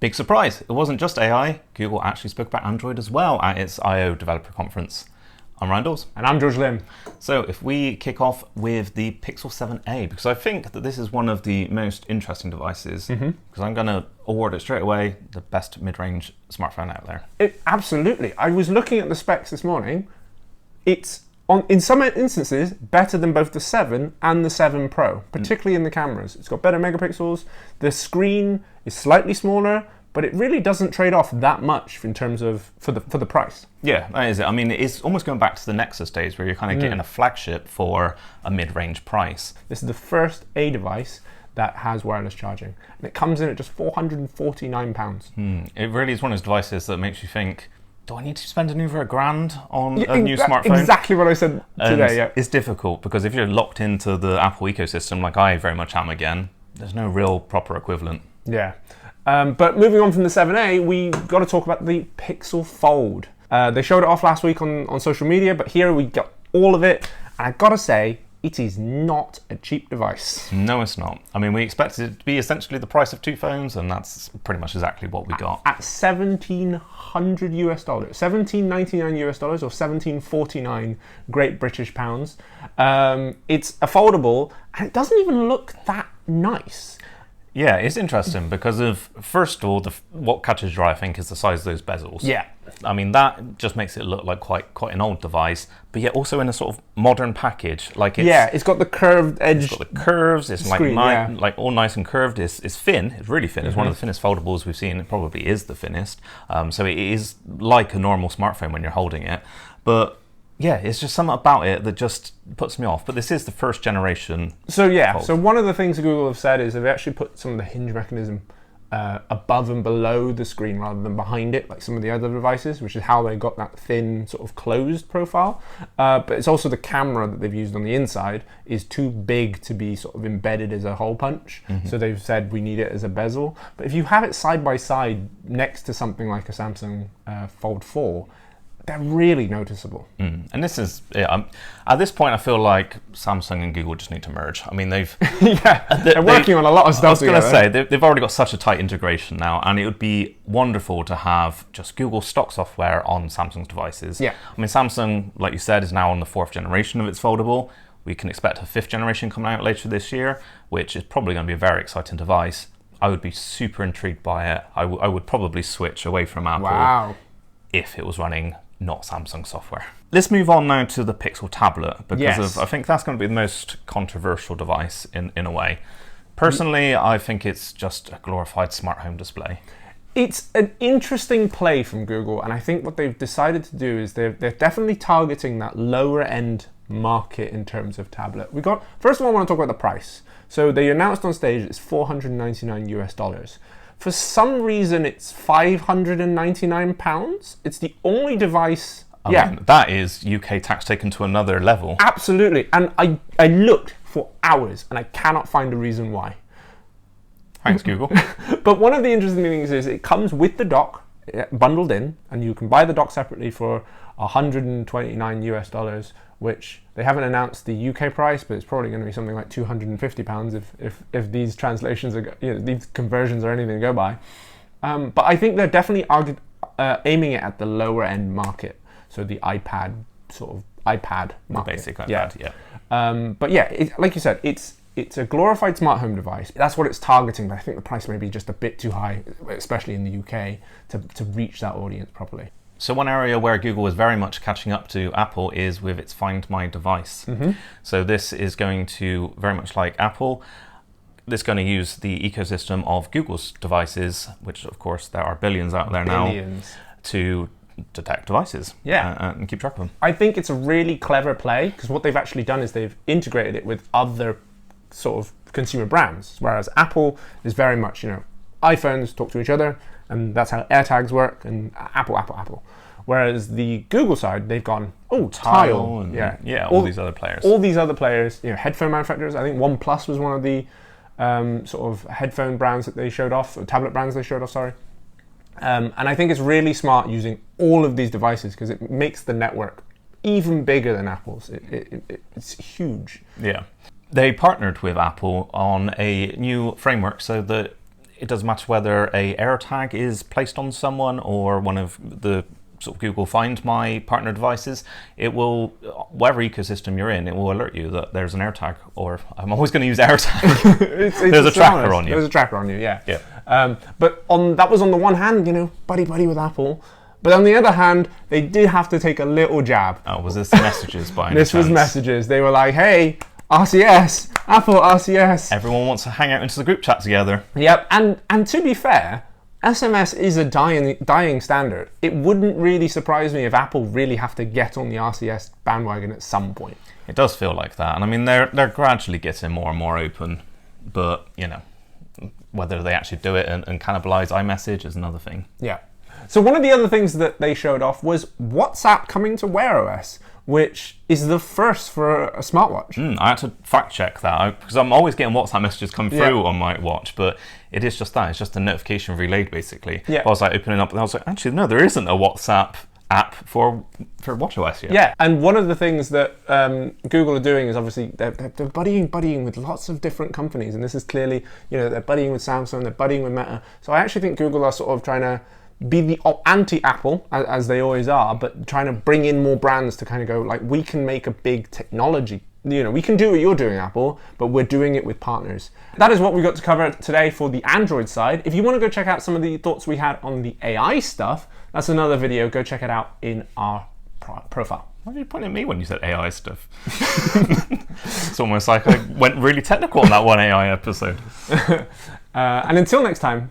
Big surprise, it wasn't just AI. Google actually spoke about Android as well at its I/O developer conference. I'm Ryan Dawes. And I'm George Lim. So if we kick off with the Pixel 7a, because I think that this is one of the most interesting devices, because I'm going to award it straight away the best mid-range smartphone out there. Absolutely. I was looking at the specs this morning. It's, in some instances, better than both the 7 and the 7 Pro, particularly in the cameras. It's got better megapixels. The screen is slightly smaller, but it really doesn't trade off that much in terms of for the price. Yeah, that is it. I mean, it's almost going back to the Nexus days where you're kind of getting a flagship for a mid-range price. This is the first A device that has wireless charging, and it comes in at just £449. It really is one of those devices that makes you think, do I need to spend over $1,000 on a new smartphone? Exactly what I said today, yeah. It's difficult because if you're locked into the Apple ecosystem, like I very much am again, there's no real proper equivalent. Yeah. But moving on from the 7a, we got to talk about the Pixel Fold. They showed it off last week on social media, but here we got all of it. And I got to say, it is not a cheap device. No, it's not. I mean, we expected it to be essentially the price of two phones, and that's pretty much exactly what we got. At $1,700 US, $1,799 US, or 1749 Great British pounds. It's a foldable, and it doesn't even look that nice. Yeah, it's interesting because of, first of all, what catches your eye, I think, is the size of those bezels. Yeah. I mean, that just makes it look like quite an old device, but yet also in a sort of modern package. Like it's got the curved edge. It's got the curves. It's screen, like all nice and curved. It's thin. It's really thin. It's one of the thinnest foldables we've seen. It probably is the thinnest. So it is like a normal smartphone when you're holding it, but yeah, it's just something about it that just puts me off. But this is the first generation. So yeah, so one of the things that Google have said is they've actually put some of the hinge mechanism above and below the screen rather than behind it, like some of the other devices, which is how they got that thin sort of closed profile. But it's also the camera that they've used on the inside is too big to be sort of embedded as a hole punch. So they've said we need it as a bezel. But if you have it side by side next to something like a Samsung Fold 4, they're really noticeable. And this is, at this point, I feel like Samsung and Google just need to merge. I mean, they're working on a lot of stuff. I was going to say, they've already got such a tight integration now, and it would be wonderful to have just Google stock software on Samsung's devices. Yeah. I mean, Samsung, like you said, is now on the 4th generation of its foldable. We can expect a 5th generation coming out later this year, which is probably going to be a very exciting device. I would be super intrigued by it. I would probably switch away from Apple if it was running not Samsung software. Let's move on now to the Pixel tablet, because I think that's going to be the most controversial device in a way. Personally, I think it's just a glorified smart home display. It's an interesting play from Google, and I think what they've decided to do is they're definitely targeting that lower end market in terms of tablet. First of all, I want to talk about the price. So they announced on stage it's $499 US. For some reason, it's £599. It's the only device. I mean, that is UK tax taken to another level. Absolutely. And I looked for hours and I cannot find a reason why. Thanks, Google. But one of the interesting things is it comes with the dock bundled in, and you can buy the dock separately for $129 US, which they haven't announced the UK price, but it's probably going to be something like £250 if these translations are, these conversions are anything to go by. But I think they're definitely aiming it at the lower end market, so the iPad market. The basic iPad, yeah. But yeah, like you said, it's a glorified smart home device. That's what it's targeting, but I think the price may be just a bit too high, especially in the UK, to reach that audience properly. So one area where Google is very much catching up to Apple is with its Find My device. So this is going to, very much like Apple, this is going to use the ecosystem of Google's devices, which of course there are billions out there now, to detect devices and keep track of them. I think it's a really clever play, because what they've actually done is they've integrated it with other sort of consumer brands, whereas Apple is very much, iPhones talk to each other, and that's how AirTags work, and Apple. Whereas the Google side, they've gone, Tile, and all these other players. All these other players, headphone manufacturers. I think OnePlus was one of the sort of headphone brands that they showed off, or tablet brands they showed off, sorry. And I think it's really smart using all of these devices, because it makes the network even bigger than Apple's. It's huge. Yeah. They partnered with Apple on a new framework so that it doesn't matter whether a AirTag is placed on someone or one of the sort of Google Find My partner devices. It will, whatever ecosystem you're in, it will alert you that there's an AirTag, or I'm always going to use AirTag. There's a tracker on you. There's a tracker on you, yeah. Yeah. But that was on the one hand, buddy with Apple. But on the other hand, they did have to take a little jab. Oh, was this messages by any This was chance? messages. They were like, hey, RCS, Apple RCS. Everyone wants to hang out into the group chat together. Yep, and to be fair, SMS is a dying standard. It wouldn't really surprise me if Apple really have to get on the RCS bandwagon at some point. It does feel like that, and I mean they're gradually getting more and more open, but whether they actually do it and cannibalize iMessage is another thing. Yeah. So one of the other things that they showed off was WhatsApp coming to Wear OS, which is the first for a smartwatch. I had to fact check that because I'm always getting WhatsApp messages come through on my watch, but it is just that. It's just a notification relayed, basically. Yeah. I was like opening up and I was like, actually, no, there isn't a WhatsApp app for watchOS yet. Yeah, and one of the things that Google are doing is obviously they're buddying with lots of different companies, and this is clearly, they're buddying with Samsung, they're buddying with Meta. So I actually think Google are sort of trying to be the anti-Apple, as they always are, but trying to bring in more brands to kind of go, like, we can make a big technology. We can do what you're doing, Apple, but we're doing it with partners. That is what we got to cover today for the Android side. If you want to go check out some of the thoughts we had on the AI stuff, that's another video. Go check it out in our profile. Why did you point at me when you said AI stuff? It's almost like I went really technical on that one AI episode. And until next time,